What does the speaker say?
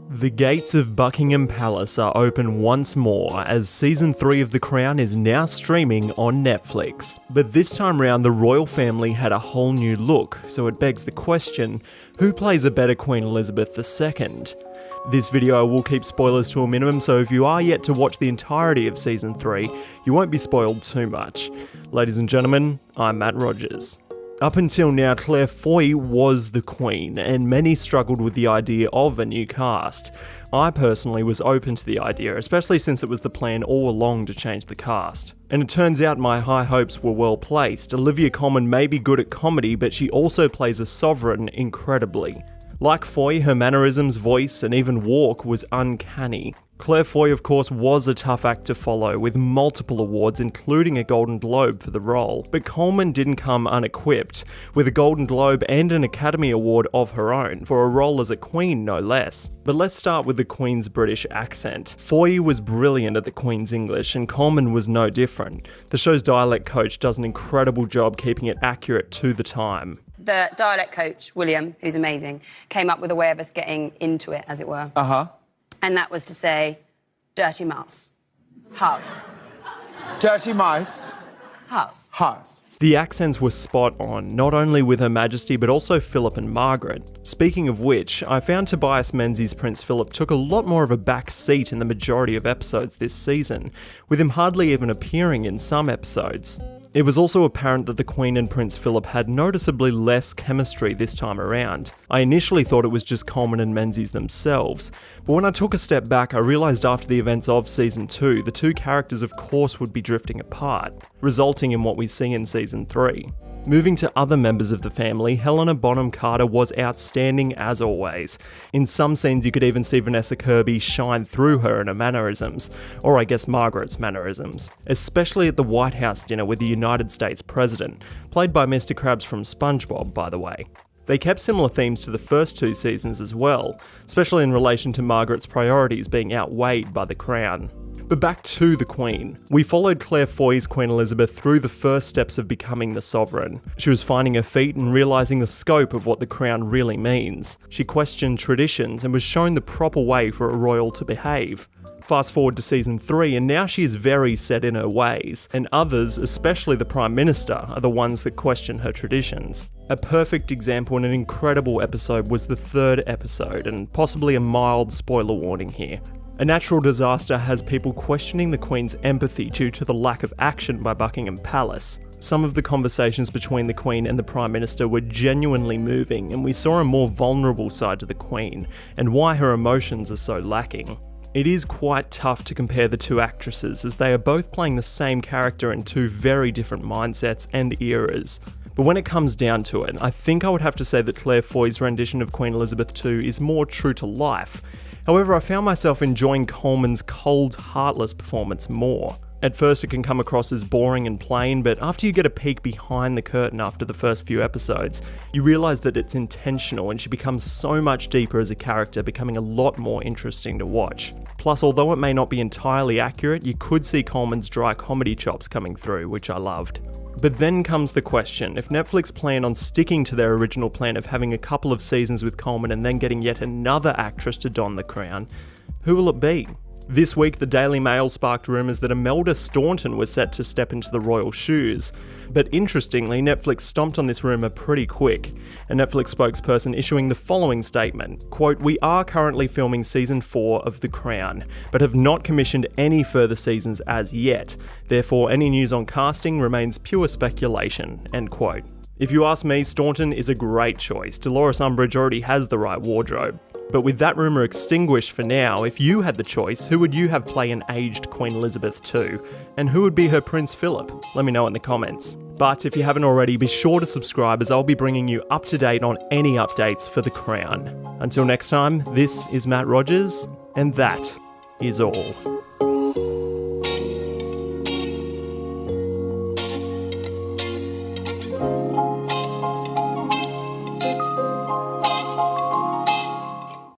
The gates of Buckingham Palace are open once more as Season 3 of The Crown is now streaming on Netflix. But this time round the royal family had a whole new look, so it begs the question, who plays a better Queen Elizabeth II? This video will keep spoilers to a minimum, so if you are yet to watch the entirety of Season 3, you won't be spoiled too much. Ladies and gentlemen, I'm Matt Rogers. Up until now, Claire Foy was the Queen, and many struggled with the idea of a new cast. I personally was open to the idea, especially since it was the plan all along to change the cast. And it turns out my high hopes were well placed. Olivia Colman may be good at comedy, but she also plays a sovereign incredibly. Like Foy, her mannerisms, voice, and even walk was uncanny. Claire Foy, of course, was a tough act to follow, with multiple awards, including a Golden Globe for the role. But Colman didn't come unequipped, with a Golden Globe and an Academy Award of her own, for a role as a Queen, no less. But let's start with the Queen's British accent. Foy was brilliant at the Queen's English, and Colman was no different. The show's dialect coach does an incredible job keeping it accurate to the time. The dialect coach, William, who's amazing, came up with a way of us getting into it, as it were. And that was to say, dirty mouse. House. Dirty mice. House. House. The accents were spot on, not only with Her Majesty but also Philip and Margaret. Speaking of which, I found Tobias Menzies' Prince Philip took a lot more of a back seat in the majority of episodes this season, with him hardly even appearing in some episodes. It was also apparent that the Queen and Prince Philip had noticeably less chemistry this time around. I initially thought it was just Colman and Menzies themselves, but when I took a step back I realised after the events of Season 2, the two characters of course would be drifting apart, resulting in what we see in Season 3. Moving to other members of the family, Helena Bonham Carter was outstanding as always. In some scenes you could even see Vanessa Kirby shine through her and her mannerisms, or I guess Margaret's mannerisms, especially at the White House dinner with the United States President, played by Mr. Krabs from SpongeBob, by the way. They kept similar themes to the first two seasons as well, especially in relation to Margaret's priorities being outweighed by the Crown. But back to the Queen. We followed Claire Foy's Queen Elizabeth through the first steps of becoming the sovereign. She was finding her feet and realising the scope of what the crown really means. She questioned traditions and was shown the proper way for a royal to behave. Fast forward to Season 3 and now she is very set in her ways, and others, especially the Prime Minister, are the ones that question her traditions. A perfect example and an incredible episode was the third episode, and possibly a mild spoiler warning here. A natural disaster has people questioning the Queen's empathy due to the lack of action by Buckingham Palace. Some of the conversations between the Queen and the Prime Minister were genuinely moving, and we saw a more vulnerable side to the Queen, and why her emotions are so lacking. It is quite tough to compare the two actresses, as they are both playing the same character in two very different mindsets and eras. But when it comes down to it, I think I would have to say that Claire Foy's rendition of Queen Elizabeth II is more true to life. However, I found myself enjoying Colman's cold, heartless performance more. At first it can come across as boring and plain, but after you get a peek behind the curtain after the first few episodes, you realise that it's intentional and she becomes so much deeper as a character, becoming a lot more interesting to watch. Plus, although it may not be entirely accurate, you could see Colman's dry comedy chops coming through, which I loved. But then comes the question, if Netflix plan on sticking to their original plan of having a couple of seasons with Colman and then getting yet another actress to don the crown, who will it be? This week, the Daily Mail sparked rumours that Imelda Staunton was set to step into the royal shoes. But interestingly, Netflix stomped on this rumour pretty quick, a Netflix spokesperson issuing the following statement, quote, "We are currently filming Season 4 of The Crown, but have not commissioned any further seasons as yet. Therefore, any news on casting remains pure speculation," end quote. If you ask me, Staunton is a great choice. Dolores Umbridge already has the right wardrobe. But with that rumour extinguished for now, if you had the choice, who would you have play an aged Queen Elizabeth II? And who would be her Prince Philip? Let me know in the comments. But if you haven't already, be sure to subscribe as I'll be bringing you up to date on any updates for The Crown. Until next time, this is Matt Rogers, and that is all.